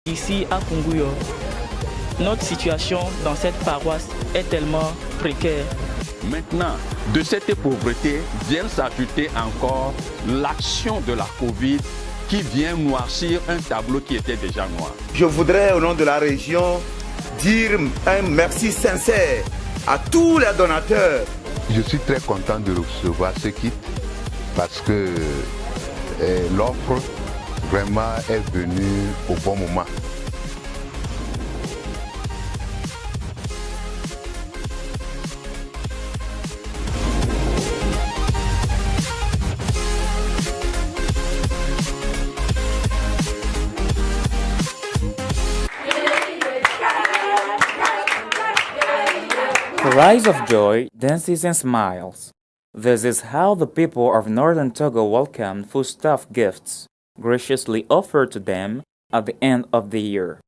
Ici à Kunguyo, notre situation dans cette paroisse est tellement précaire. Maintenant, de cette pauvreté vient s'ajouter encore l'action de la Covid qui vient noircir un tableau qui était déjà noir. Je voudrais, au nom de la région, dire un merci sincère à tous les donateurs. Je suis très content de recevoir ce kit parce que l'offre vraiment est venue au bon moment. Cries of joy, dances and smiles. This is how the people of Northern Togo welcomed foodstuff gifts, graciously offered to them at the end of the year.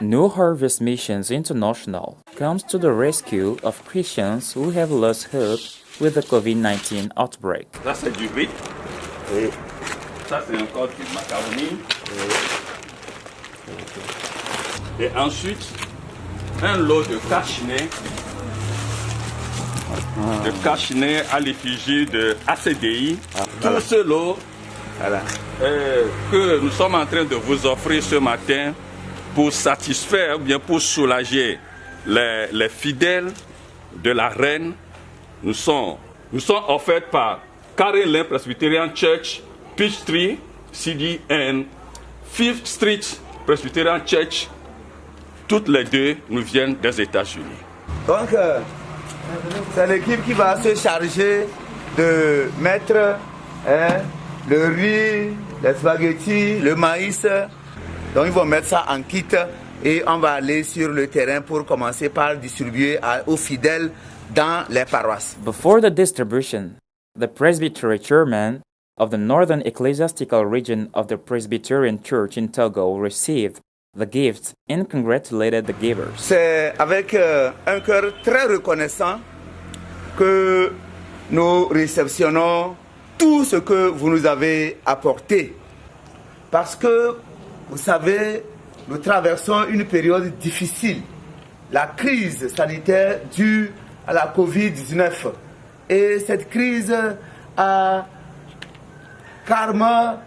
New Harvest Missions International comes to the rescue of Christians who have lost hope with the COVID-19 outbreak. Ça c'est du riz. Oui. Ça c'est encore du macaroni. Et ensuite, un lot de cache-nez. De cache-nez à l'effigie de ACDI. Tout ce lot que nous sommes en train de vous offrir ce matin pour satisfaire ou bien pour soulager les fidèles de la reine, nous sont offerts par Carolyn Presbyterian Church, Peachtree, CDN, Fifth Street Presbyterian Church. Toutes les deux nous viennent des États-Unis. Donc, c'est l'équipe qui va se charger de mettre le riz, les spaghettis, le maïs. Donc, ils vont mettre ça en kit et on va aller sur le terrain pour commencer par distribuer aux fidèles dans les paroisses. Before the distribution, the Presbytery chairman of the Northern Ecclesiastical Region of the Presbyterian Church in Togo received the gifts and congratulated the givers. C'est avec un cœur très reconnaissant que nous réceptionnons tout ce que vous nous avez apporté. Parce que, vous savez, nous traversons une période difficile. La crise sanitaire due à la COVID-19. Et cette crise a carrément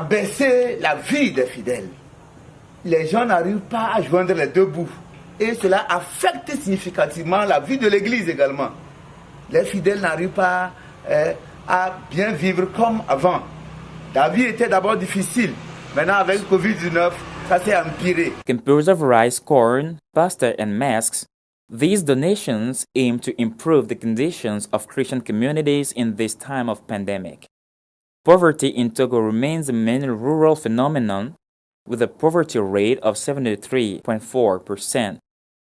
baissé la vie des fidèles. Les gens n'arrivent pas à joindre les deux bouts. Et cela affecte significativement la vie de l'Église également. Les fidèles n'arrivent pas à bien vivre comme avant. La vie était d'abord difficile. Maintenant, avec le Covid-19, ça s'est empiré. Composed of rice, corn, pasta, and masks, these donations aim to improve the conditions of Christian communities in this time of pandemic. Poverty in Togo remains a mainly rural phenomenon, with a poverty rate of 73.4%,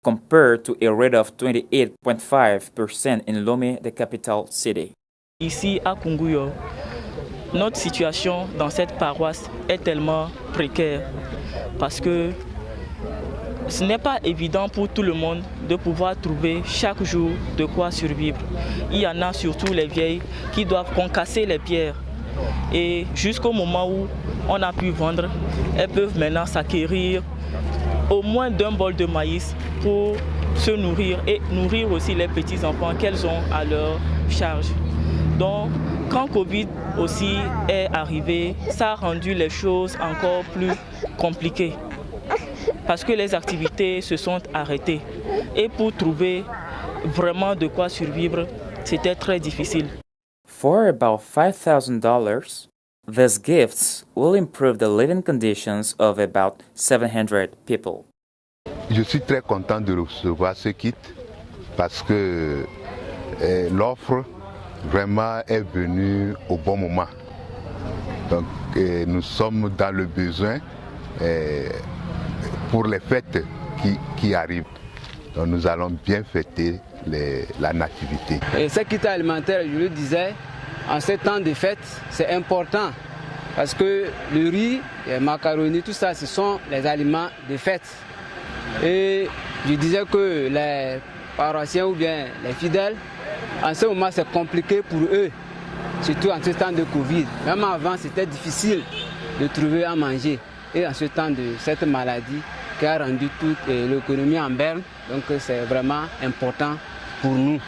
compared to a rate of 28.5% in Lomé, the capital city. Ici à Kunguyo, notre situation dans cette paroisse est tellement précaire parce que ce n'est pas évident pour tout le monde de pouvoir trouver chaque jour de quoi survivre. Il y en a surtout les vieilles qui doivent concasser les pierres. Et jusqu'au moment où on a pu vendre, elles peuvent maintenant s'acquérir au moins d'un bol de maïs pour se nourrir et nourrir aussi les petits-enfants qu'elles ont à leur charge. Donc, quand Covid aussi est arrivé, ça a rendu les choses encore plus compliquées parce que les activités se sont arrêtées. Et pour trouver vraiment de quoi survivre, c'était très difficile. For about $5,000, these gifts will improve the living conditions of about 700 people. Je suis très content de recevoir ce kit parce que l'offre vraiment est venue au bon moment. Donc nous sommes dans le besoin pour les fêtes qui arrivent. Donc nous allons bien fêter la nativité. Et ce kit alimentaire, je le disais, en ces temps de fête, c'est important parce que le riz, les macaronis, tout ça, ce sont les aliments de fête. Et je disais que les paroissiens ou bien les fidèles En ce moment, c'est compliqué pour eux, surtout en ce temps de Covid. Même avant, c'était difficile de trouver à manger. Et en ce temps de cette maladie qui a rendu toute l'économie en berne, donc c'est vraiment important pour nous.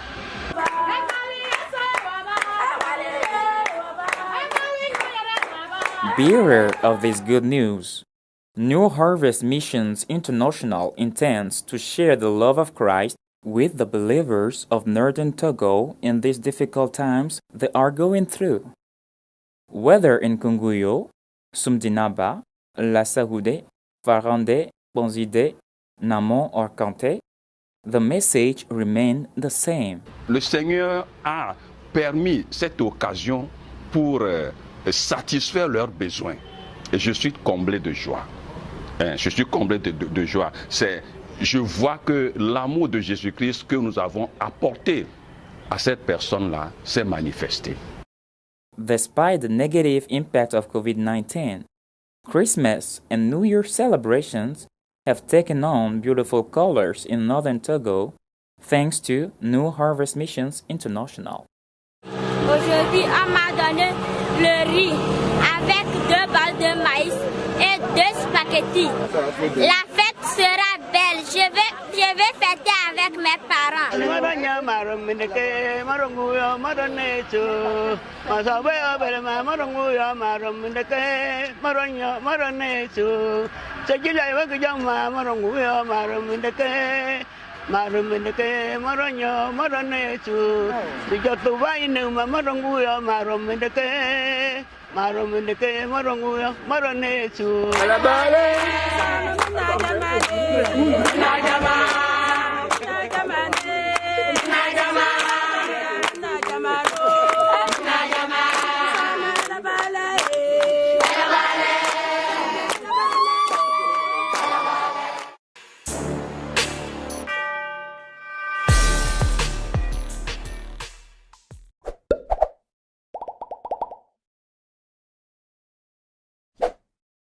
Bearer of this good news, New Harvest Missions International intends to share the love of Christ with the believers of Northern Togo in these difficult times they are going through. Whether in Kunguyo, Sumdinaba, Lasahoude, Farande, Bonzide, Namon or Kante, the message remains the same. Le Seigneur a permis cette occasion pour satisfaire leurs besoins. Et je suis comblé de joie. Je suis comblé de joie. Je vois que l'amour de Jésus-Christ que nous avons apporté à cette personne-là s'est manifesté. Despite the negative impact of COVID-19, Christmas and New Year celebrations have taken on beautiful colors in northern Togo thanks to New Harvest Missions International. Aujourd'hui, on m'a donné le riz avec 2 balles de maïs et 2 spaghettis. La fête sera belle. Je vais fêter avec mes parents. Marumendeke maronyo maranechu Dijotu vainu maronguyo marumendeke maronguyo maranechu Alabale